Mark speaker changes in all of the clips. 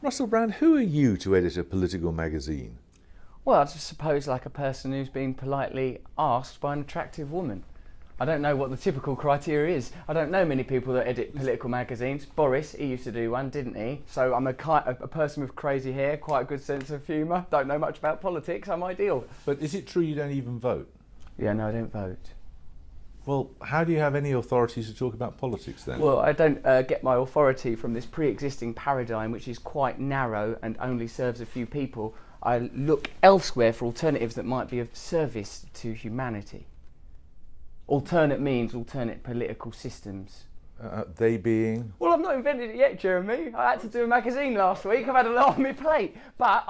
Speaker 1: Russell Brand, who are you to edit a political magazine?
Speaker 2: Well, I just suppose like a person who's being politely asked by an attractive woman. I don't know what the typical criteria is. I don't know many people that edit political magazines. Boris, he used to do one, didn't he? So I'm a person with crazy hair, quite a good sense of humour, don't know much about politics, I'm ideal.
Speaker 1: But is it true you don't even vote?
Speaker 2: Yeah, no, I don't vote.
Speaker 1: Well, how do you have any authority to talk about politics then?
Speaker 2: Well, I don't get my authority from this pre-existing paradigm, which is quite narrow and only serves a few people. I look elsewhere for alternatives that might be of service to humanity. Alternate means alternate political systems.
Speaker 1: They being?
Speaker 2: Well, I've not invented it yet, Jeremy. I had to do a magazine last week. I've had a lot on my plate. But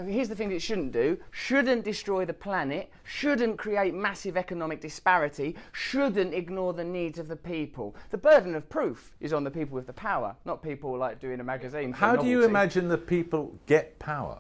Speaker 2: here's the thing that it shouldn't do. Shouldn't destroy the planet. Shouldn't create massive economic disparity. Shouldn't ignore the needs of the people. The burden of proof is on the people with the power, not people like doing a magazine.
Speaker 1: How do you imagine the people get power?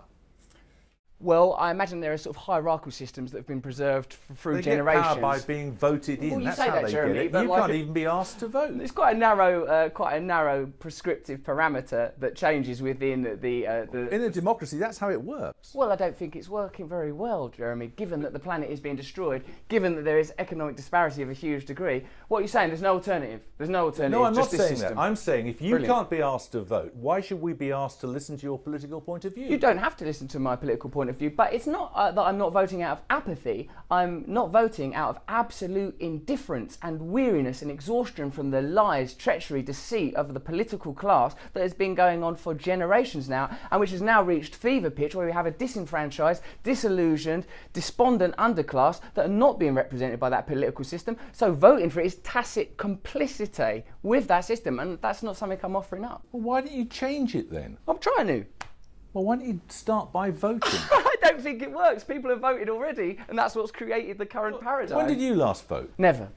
Speaker 2: Well, I imagine there are sort of hierarchical systems that have been preserved through generations.
Speaker 1: They get power by being voted in.
Speaker 2: Well,
Speaker 1: That's how they get it. You can't even be asked to vote.
Speaker 2: It's quite a narrow prescriptive parameter that changes within the.
Speaker 1: In a democracy, that's how it works.
Speaker 2: Well, I don't think it's working very well, Jeremy. Given that the planet is being destroyed, given that there is economic disparity of a huge degree, what are you saying? There's no alternative. There's no alternative.
Speaker 1: No, I'm not
Speaker 2: just this
Speaker 1: saying
Speaker 2: system.
Speaker 1: that. I'm saying if you can't be asked to vote, why should we be asked to listen to your political point of view?
Speaker 2: You don't have to listen to my political point of view, but it's not that I'm not voting out of apathy. I'm not voting out of absolute indifference and weariness and exhaustion from the lies, treachery, deceit of the political class that has been going on for generations now, and which has now reached fever pitch where we have a disenfranchised, disillusioned, despondent underclass that are not being represented by that political system. So voting for it is tacit complicity with that system, and that's not something I'm offering up.
Speaker 1: Well, why don't you change it then?
Speaker 2: I'm trying to.
Speaker 1: Well, why don't you start by voting?
Speaker 2: I don't think it works. People have voted already, and that's what's created the current paradigm.
Speaker 1: When did you last vote?
Speaker 2: Never.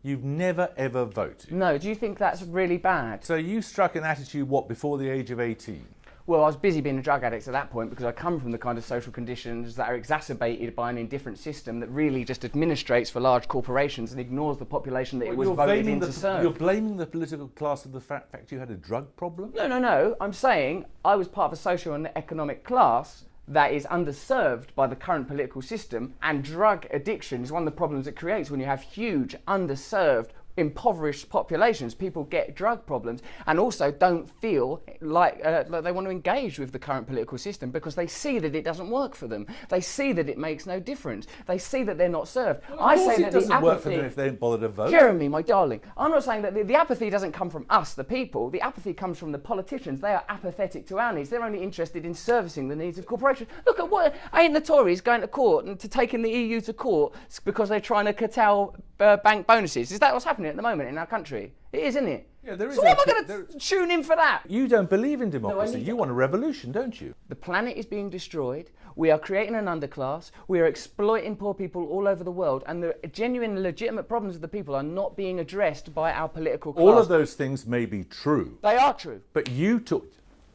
Speaker 1: You've never, ever voted?
Speaker 2: No. Do you think that's really bad?
Speaker 1: So you struck an attitude, what, before the age of 18?
Speaker 2: Well, I was busy being a drug addict at that point because I come from the kind of social conditions that are exacerbated by an indifferent system that really just administrates for large corporations and ignores the population that it was voted in to serve.
Speaker 1: You're blaming the political class for the fact you had a drug problem?
Speaker 2: No. I'm saying I was part of a social and economic class that is underserved by the current political system, and drug addiction is one of the problems it creates when you have huge, underserved, impoverished populations. People get drug problems and also don't feel like they want to engage with the current political system because they see that it doesn't work for them. They see that it makes no difference. They see that they're not served.
Speaker 1: Well,
Speaker 2: I say that
Speaker 1: it doesn't work for them if they don't bother to vote.
Speaker 2: Jeremy, my darling, I'm not saying that the apathy doesn't come from us, the people. The apathy comes from the politicians. They are apathetic to our needs. They're only interested in servicing the needs of corporations. Look at what ain't the Tories going to court and to taking the EU to court because they're trying to curtail bank bonuses. Is that what's happening at the moment in our country? It is, isn't it?
Speaker 1: Yeah, there is.
Speaker 2: So why am I going to tune in for that?
Speaker 1: You don't believe in democracy. You want a revolution, don't you?
Speaker 2: The planet is being destroyed. We are creating an underclass. We are exploiting poor people all over the world. And the genuine, legitimate problems of the people are not being addressed by our political class.
Speaker 1: All of those things may be true.
Speaker 2: They are true.
Speaker 1: But you took...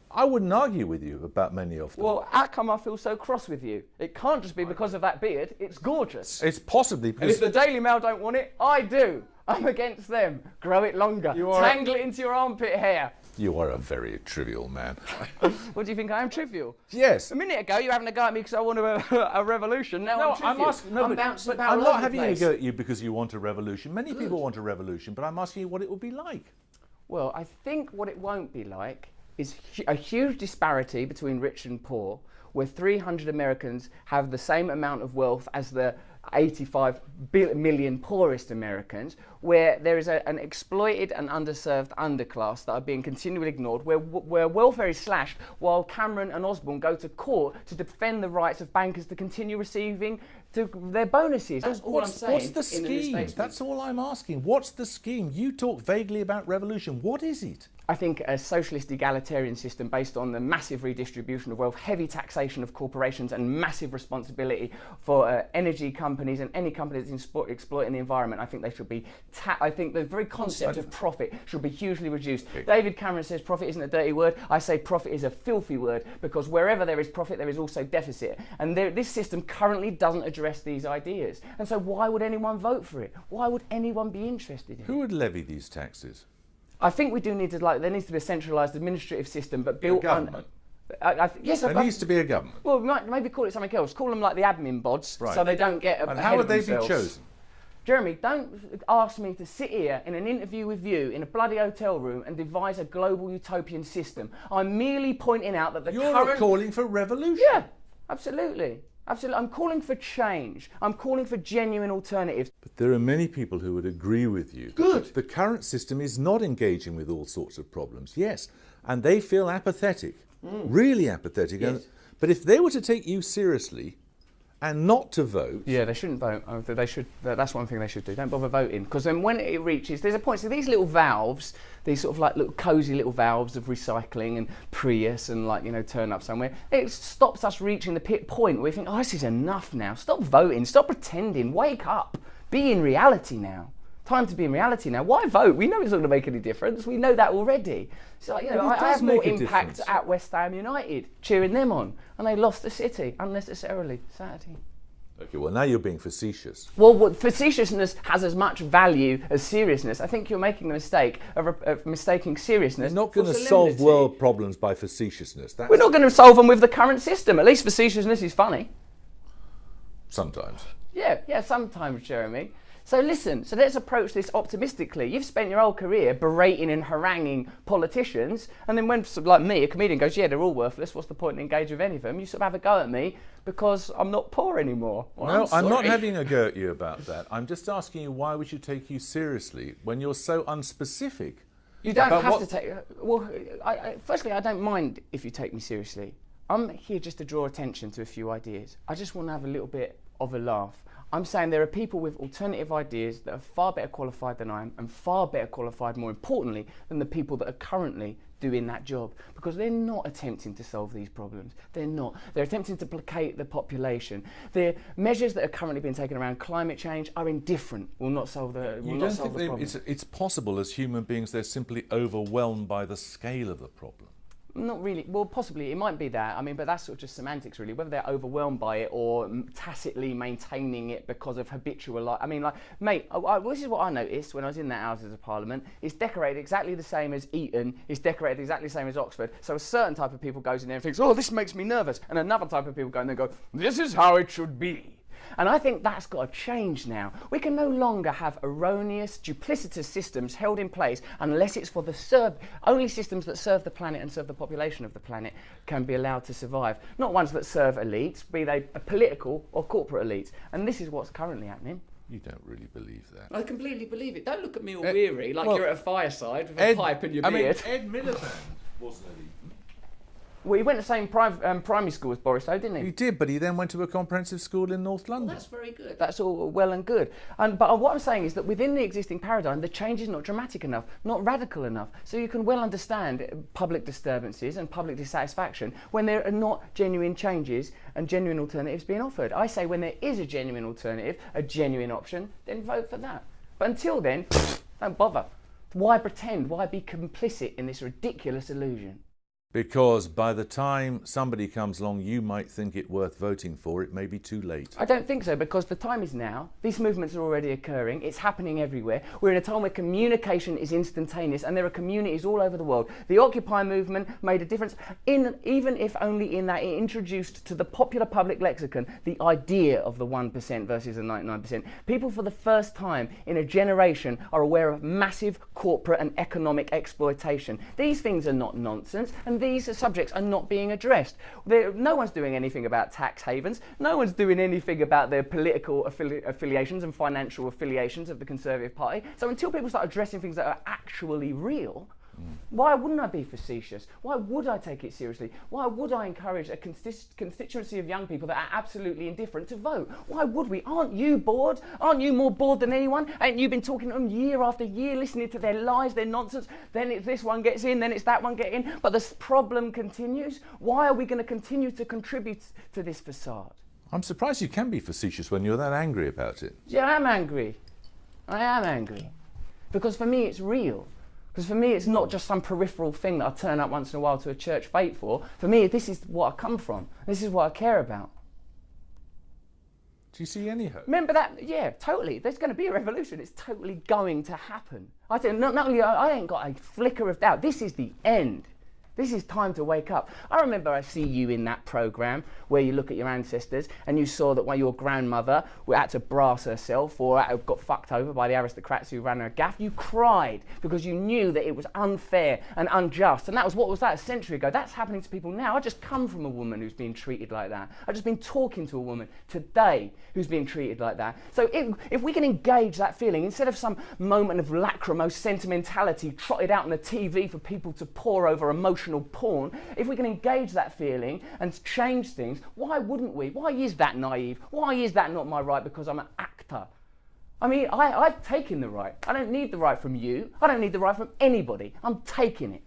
Speaker 1: I wouldn't argue with you about many of them.
Speaker 2: Well, how come I feel so cross with you? It can't just be because of that beard. It's gorgeous.
Speaker 1: It's possibly because...
Speaker 2: And if the Daily Mail don't want it, I do. I'm against them. Grow it longer. Tangle it into your armpit hair.
Speaker 1: You are a very trivial man.
Speaker 2: What do you think? I am trivial?
Speaker 1: Yes.
Speaker 2: A minute ago, you were having a go at me because I want a revolution. Now I'm trivial.
Speaker 1: I'm not having a go at you because you want a revolution. Many people want a revolution, but I'm asking you what it will be like.
Speaker 2: Well, I think what it won't be like is a huge disparity between rich and poor, where 300 Americans have the same amount of wealth as the 85 million poorest Americans, where there is an exploited and underserved underclass that are being continually ignored, where welfare is slashed while Cameron and Osborne go to court to defend the rights of bankers to continue receiving their bonuses. That's all I'm saying.
Speaker 1: What's the scheme? That's all I'm asking. What's the scheme? You talk vaguely about revolution. What is it?
Speaker 2: I think a socialist egalitarian system based on the massive redistribution of wealth, heavy taxation of corporations and massive responsibility for energy companies and any company that's exploiting the environment. I think they should be, I think the very concept of profit should be hugely reduced. Okay. David Cameron says profit isn't a dirty word. I say profit is a filthy word because wherever there is profit, there is also deficit. And this system currently doesn't address these ideas. And so why would anyone vote for it? Why would anyone be interested in it?
Speaker 1: Who would levy these taxes?
Speaker 2: I think we do need to, there needs to be a centralised administrative system, but built on... Yes,
Speaker 1: there needs to be a government.
Speaker 2: Well, we might maybe call it something else. Call them like the admin bods, so they don't get
Speaker 1: And how would they be chosen?
Speaker 2: Jeremy, don't ask me to sit here in an interview with you in a bloody hotel room and devise a global utopian system. I'm merely pointing out that
Speaker 1: You're calling for revolution.
Speaker 2: Yeah, absolutely. Absolutely. I'm calling for change. I'm calling for genuine alternatives.
Speaker 1: But there are many people who would agree with you.
Speaker 2: Good.
Speaker 1: The current system is not engaging with all sorts of problems. Yes, and they feel apathetic, really apathetic.
Speaker 2: Yes.
Speaker 1: But if they were to take you seriously and not to vote...
Speaker 2: Yeah, they shouldn't vote. They should. That's one thing they should do. Don't bother voting. Because then when it reaches... There's a point. So these little valves, these sort of like little cosy little valves of recycling and Prius and like, you know, turn up somewhere, it stops us reaching the point where we think, oh, this is enough now. Stop voting. Stop pretending. Wake up. Be in reality now. Time to be in reality now. Why vote? We know it's not going to make any difference. We know that already. So, you know, I have more impact at West Ham United, cheering them on. And they lost the City unnecessarily Saturday.
Speaker 1: Okay, well, now you're being facetious.
Speaker 2: Well, facetiousness has as much value as seriousness. I think you're making the mistake of mistaking seriousness.
Speaker 1: You're not going to solve world problems by facetiousness.
Speaker 2: We're not going to solve them with the current system. At least facetiousness is funny.
Speaker 1: Sometimes.
Speaker 2: Yeah, sometimes, Jeremy. So listen, so let's approach this optimistically. You've spent your whole career berating and haranguing politicians, and then when, like me, a comedian goes, yeah, they're all worthless, what's the point in engaging with any of them? You sort of have a go at me because I'm not poor anymore. Well,
Speaker 1: no, I'm not having a go at you about that. I'm just asking you why we should take you seriously when you're so unspecific.
Speaker 2: You don't have to take... Well, firstly, I don't mind if you take me seriously. I'm here just to draw attention to a few ideas. I just want to have a little bit of a laugh. I'm saying there are people with alternative ideas that are far better qualified than I am, and far better qualified, more importantly, than the people that are currently doing that job, because they're not attempting to solve these problems. They're not. They're attempting to placate the population. The measures that are currently being taken around climate change are indifferent, will not solve the problem. You don't think
Speaker 1: it's possible as human beings they're simply overwhelmed by the scale of the problem?
Speaker 2: Not really. Well, possibly. It might be that. I mean, but that's sort of just semantics, really. Whether they're overwhelmed by it or tacitly maintaining it because of habitual... I mean, like, mate, this is what I noticed when I was in that Houses of Parliament. It's decorated exactly the same as Eton. It's decorated exactly the same as Oxford. So a certain type of people goes in there and thinks, oh, this makes me nervous. And another type of people go in there and go, this is how it should be. And I think that's got to change now. We can no longer have erroneous, duplicitous systems held in place unless it's for the only systems that serve the planet and serve the population of the planet can be allowed to survive. Not ones that serve elites, be they political or corporate elites. And this is what's currently happening.
Speaker 1: You don't really believe that.
Speaker 2: I completely believe it. Don't look at me all weary, like you're at a fireside with a pipe and your beard.
Speaker 1: I mean, Ed Miliband wasn't an elite.
Speaker 2: Well, he went to the same primary school as Boris, though, didn't he?
Speaker 1: He did, but he then went to a comprehensive school in North London.
Speaker 2: Well, that's very good. That's all well and good. But what I'm saying is that within the existing paradigm, the change is not dramatic enough, not radical enough. So you can well understand public disturbances and public dissatisfaction when there are not genuine changes and genuine alternatives being offered. I say when there is a genuine alternative, a genuine option, then vote for that. But until then, don't bother. Why pretend? Why be complicit in this ridiculous illusion?
Speaker 1: Because by the time somebody comes along you might think it worth voting for, it may be too late.
Speaker 2: I don't think so, because the time is now. These movements are already occurring. It's happening everywhere. We're in a time where communication is instantaneous, and there are communities all over the world. The Occupy movement made a difference, even if only in that it introduced to the popular public lexicon the idea of the 1% versus the 99%. People for the first time in a generation are aware of massive corporate and economic exploitation. These things are not nonsense, and these subjects are not being addressed. No one's doing anything about tax havens. No one's doing anything about their political affiliations and financial affiliations of the Conservative Party. So until people start addressing things that are actually real, why wouldn't I be facetious? Why would I take it seriously? Why would I encourage a constituency of young people that are absolutely indifferent to vote? Why would we? Aren't you bored? Aren't you more bored than anyone? Ain't you been talking to them year after year, listening to their lies, their nonsense? Then it's this one gets in, then it's that one gets in. But the problem continues. Why are we going to continue to contribute to this facade?
Speaker 1: I'm surprised you can be facetious when you're that angry about it.
Speaker 2: Yeah, I am angry. I am angry. Because for me it's real. Because for me, it's not just some peripheral thing that I turn up once in a while to a church fete for. For me, this is what I come from. This is what I care about.
Speaker 1: Do you see any hope?
Speaker 2: Remember that? Yeah, totally. There's going to be a revolution. It's totally going to happen. I think not only I ain't got a flicker of doubt. This is the end. This is time to wake up. I remember I see you in that program where you look at your ancestors and you saw that when your grandmother had to brass herself or got fucked over by the aristocrats who ran her gaff, you cried because you knew that it was unfair and unjust. And that was, what was that, a century ago? That's happening to people now. I just come from a woman who's being treated like that. I've just been talking to a woman today who's being treated like that. So if we can engage that feeling, instead of some moment of lachrymose sentimentality trotted out on the TV for people to pore over emotional porn, if we can engage that feeling and change things, why wouldn't we? Why is that naive? Why is that not my right because I'm an actor? I mean, I've taken the right. I don't need the right from you. I don't need the right from anybody. I'm taking it.